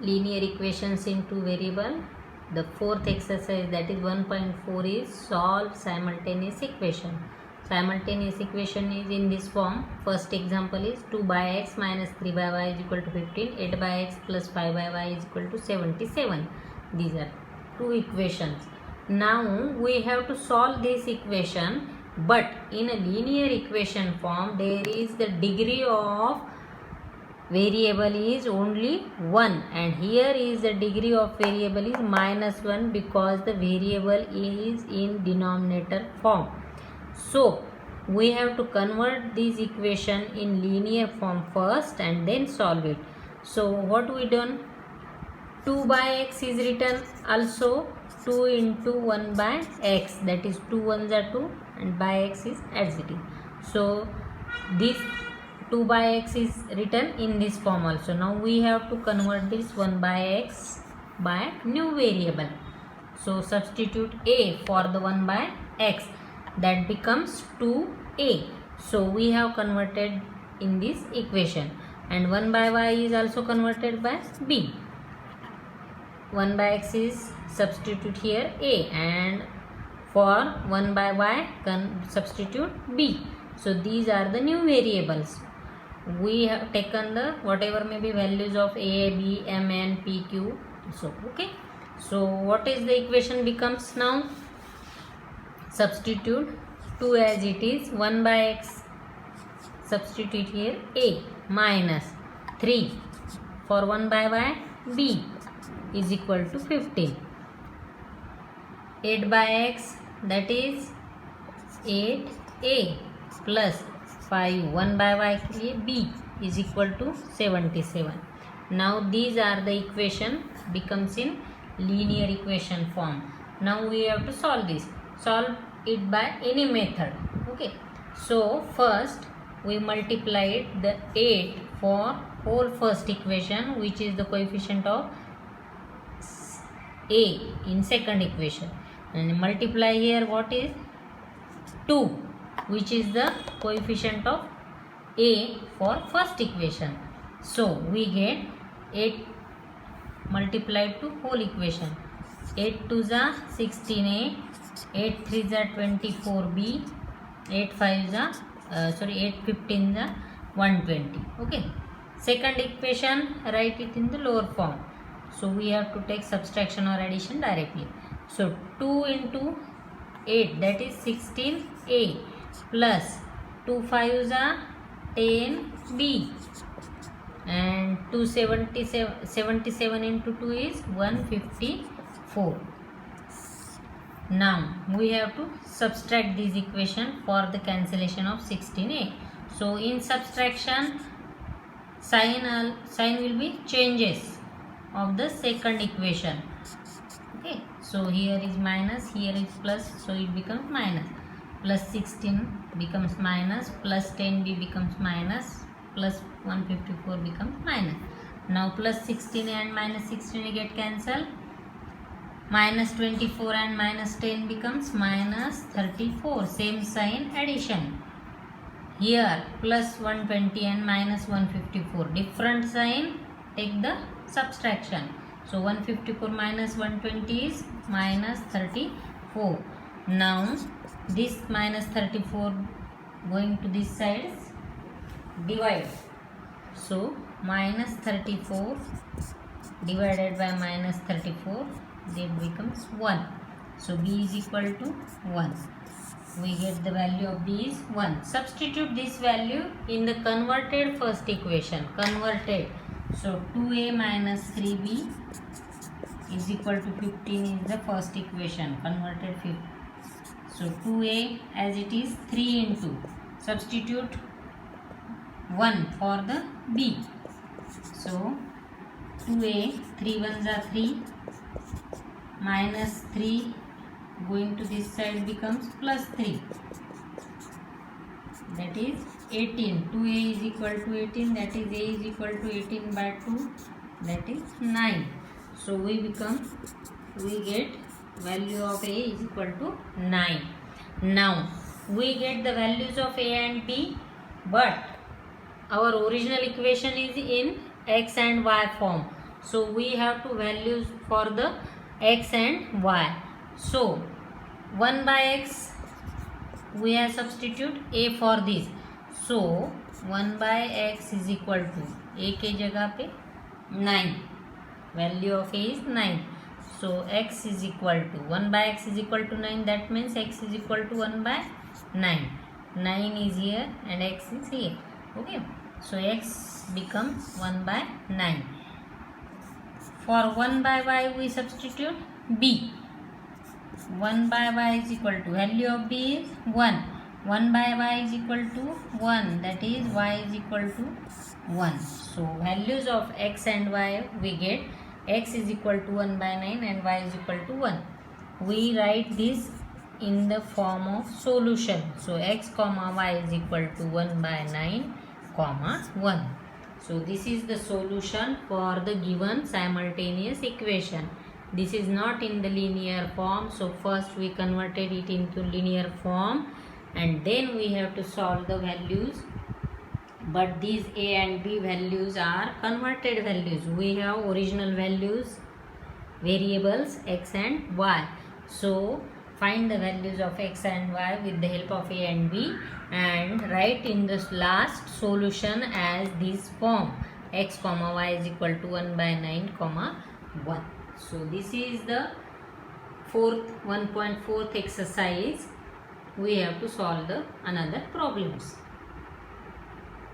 linear equations in two variable. The fourth exercise, that is 1.4, is solve simultaneous equation. Simultaneous equation is in this form. First example is 2 by x minus 3 by y is equal to 15, 8 by x plus 5 by y is equal to 77. These are two equations. Now we have to solve this equation, but in a linear equation form there is the degree of variable is only 1, and here is the degree of variable is -1 because the variable is in denominator form. So we have to convert this equation in linear form first and then solve it. So what we done, 2 by x is written, also 2 into 1 by x, that is 2 1s are 2 and by x is as it is. So this 2 by x is written in this form also. Now we have to convert this 1 by x by new variable. So substitute a for the 1 by x, that becomes 2a. So we have converted in this equation, and 1 by y is also converted by b. 1 by x is substitute here a, and for 1 by y substitute b. So these are the new variables. We have taken the whatever may be values of a, b, m, n, p, q. So okay, so what is the equation becomes now? Substitute 2 as it is, 1 by x, substitute here a, minus 3 for 1 by y, b is equal to 15. 8 by x, that is 8a plus 5 1 by y के लिए b is equal to 77. Now these are the equation becomes in linear equation form. Now we have to solve this. Solve it by any method. Okay. So first we multiplied the 8 for whole first equation, which is the coefficient of a in second equation, and multiply here what is 2, which is the coefficient of a for first equation. So we get 8 multiplied to whole equation. 8 2s are 16a, 8 3s are 24b, 8 5s are 8 15s are 120. Okay. Second equation, write it in the lower form. So we have to take subtraction or addition directly. So 2 into 8, that is 16a, plus 2 5s are 10b, and 77 into 2 is 154. Now we have to subtract this equation for the cancellation of 16a. So in subtraction, sign will be changes of the second equation. Okay, so here is minus, here is plus, so it becomes minus. Plus 16 becomes minus, plus 10b becomes minus, plus 154 becomes minus. Now plus 16 and minus 16 get cancelled. Minus 24 and minus 10 becomes minus 34. Same sign, addition. Here plus 120 and minus 154. Different sign, take the subtraction. So 154 minus 120 is minus 34. Now this minus 34 going to this side, divide. So minus 34 divided by minus 34, that becomes 1. So b is equal to 1. We get the value of b is 1. Substitute this value in the converted first equation. Converted. So 2a minus 3b is equal to 15 is the first equation. Converted 15. So 2a as it is, 3 into, substitute 1 for the b. So 2a, 3 1s are 3, minus 3 going to this side becomes plus 3, that is 18. 2a is equal to 18, that is a is equal to 18 by 2, that is 9. So we get value of a is equal to 9. Now we get the values of a and b, but our original equation is in x and y form. So we have to values for the x and y. So 1 by x we have substitute a for this. So 1 by x is equal to a के जगह पे 9. Value of a is 9. So x is equal to 1 by x is equal to 9. That means x is equal to 1 by 9. 9 is here and x is here. Okay. So x becomes 1 by 9. For 1 by y we substitute b. 1 by y is equal to value of b is 1. 1 by y is equal to 1. That is y is equal to 1. So values of x and y we get x is equal to 1 by 9 and y is equal to 1. We write this in the form of solution. So x comma y is equal to 1 by 9 comma 1. So this is the solution for the given simultaneous equation. This is not in the linear form. So first we converted it into linear form and then we have to solve the values. But these a and b values are converted values. We have original values, variables x and y. So find the values of x and y with the help of a and b and write in this last solution as this form. X comma y is equal to 1 by 9 comma 1. So this is the 1.4th exercise. We have to solve the another problems.